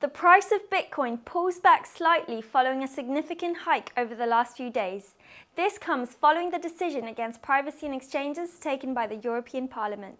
The price of Bitcoin pulls back slightly following a significant hike over the last few days. This comes following the decision against privacy in exchanges taken by the European Parliament.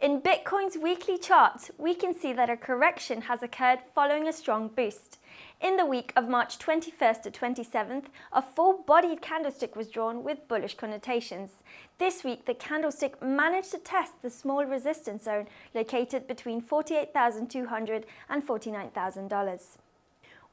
In Bitcoin's weekly chart, we can see that a correction has occurred following a strong boost. In the week of March 21st to 27th, a full-bodied candlestick was drawn with bullish connotations. This week, the candlestick managed to test the small resistance zone located between $48,200 and $49,000.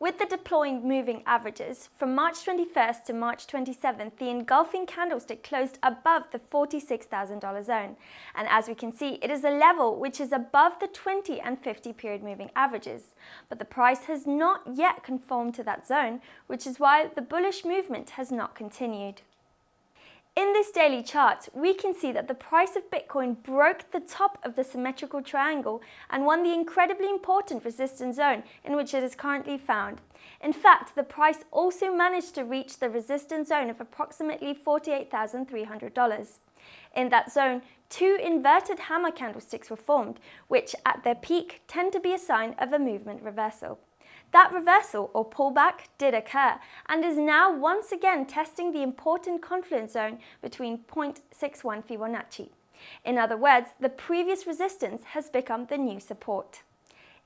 With the deploying moving averages, from March 21st to March 27th, the engulfing candlestick closed above the $46,000 zone. And as we can see, it is a level which is above the 20 and 50 period moving averages. But the price has not yet conformed to that zone, which is why the bullish movement has not continued. In this daily chart, we can see that the price of Bitcoin broke the top of the symmetrical triangle and won the incredibly important resistance zone in which it is currently found. In fact, the price also managed to reach the resistance zone of approximately $48,300. In that zone, two inverted hammer candlesticks were formed, which at their peak tend to be a sign of a movement reversal. That reversal or pullback did occur and is now once again testing the important confluence zone between 0.61 Fibonacci. In other words, the previous resistance has become the new support.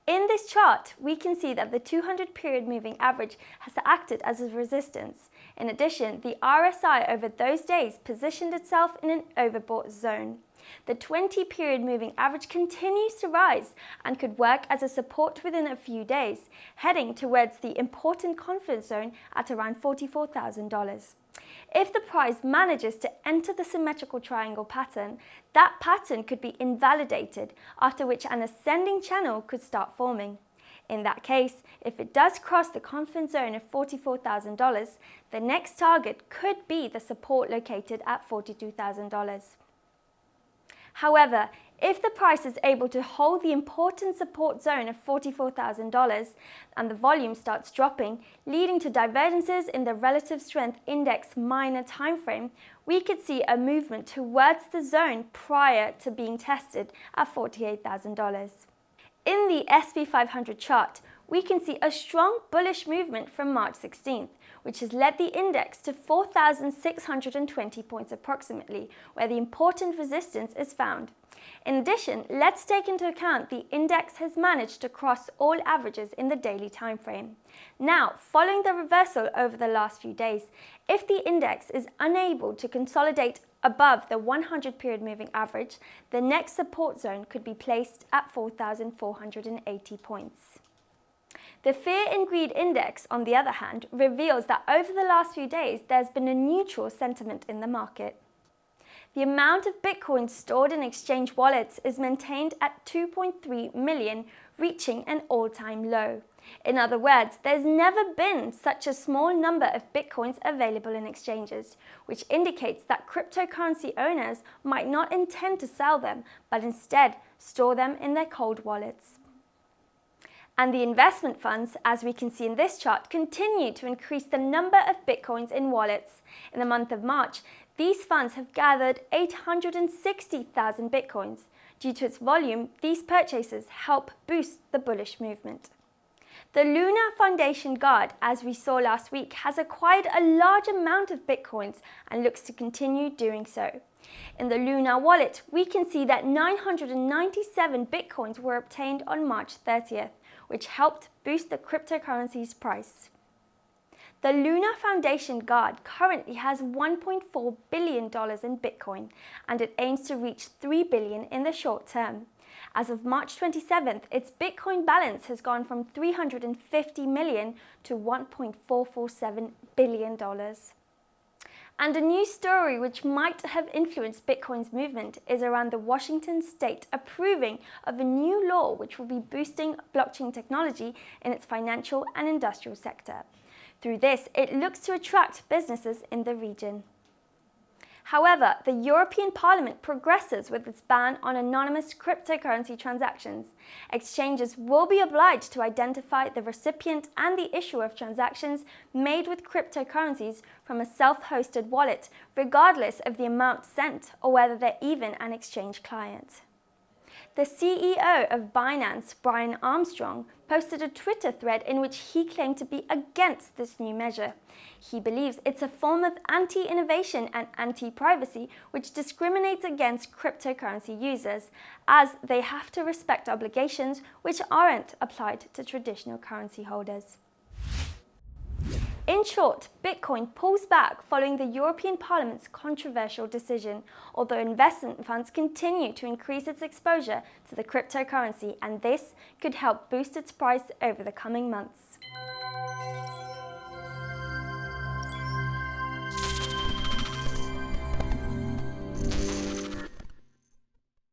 In this chart, we can see that the 200 period moving average has acted as a resistance. In addition, the RSI over those days positioned itself in an overbought zone. The 20 period moving average continues to rise and could work as a support within a few days, heading towards the important confluence zone at around $44,000. If the price manages to enter the symmetrical triangle pattern, that pattern could be invalidated, after which an ascending channel could start forming. In that case, if it does cross the confluence zone of $44,000, the next target could be the support located at $42,000. However, if the price is able to hold the important support zone of $44,000 and the volume starts dropping, leading to divergences in the relative strength index minor timeframe, we could see a movement towards the zone prior to being tested at $48,000. In the SP500 chart, we can see a strong bullish movement from March 16th, which has led the index to 4,620 points approximately, where the important resistance is found. In addition, let's take into account the index has managed to cross all averages in the daily time frame. Now, following the reversal over the last few days, if the index is unable to consolidate above the 100 period moving average, the next support zone could be placed at 4,480 points. The Fear and Greed Index, on the other hand, reveals that over the last few days there's been a neutral sentiment in the market. The amount of Bitcoin stored in exchange wallets is maintained at 2.3 million, reaching an all-time low. In other words, there's never been such a small number of Bitcoins available in exchanges, which indicates that cryptocurrency owners might not intend to sell them, but instead store them in their cold wallets. And the investment funds, as we can see in this chart, continue to increase the number of Bitcoins in wallets. In the month of March, these funds have gathered 860,000 Bitcoins. Due to its volume, these purchases help boost the bullish movement. The Luna Foundation Guard, as we saw last week, has acquired a large amount of Bitcoins and looks to continue doing so. In the Luna wallet, we can see that 997 Bitcoins were obtained on March 30th, which helped boost the cryptocurrency's price. The Luna Foundation Guard currently has $1.4 billion in Bitcoin, and it aims to reach $3 billion in the short term. As of March 27th, its Bitcoin balance has gone from $350 million to $1.447 billion. And a new story which might have influenced Bitcoin's movement is around the Washington state approving of a new law which will be boosting blockchain technology in its financial and industrial sector. Through this, it looks to attract businesses in the region. However, the European Parliament progresses with its ban on anonymous cryptocurrency transactions. Exchanges will be obliged to identify the recipient and the issuer of transactions made with cryptocurrencies from a self-hosted wallet, regardless of the amount sent or whether they're even an exchange client. The CEO of Binance, Brian Armstrong, posted a Twitter thread in which he claimed to be against this new measure. He believes it's a form of anti-innovation and anti-privacy which discriminates against cryptocurrency users, as they have to respect obligations which aren't applied to traditional currency holders. In short, Bitcoin pulls back following the European Parliament's controversial decision, although investment funds continue to increase its exposure to the cryptocurrency, and this could help boost its price over the coming months.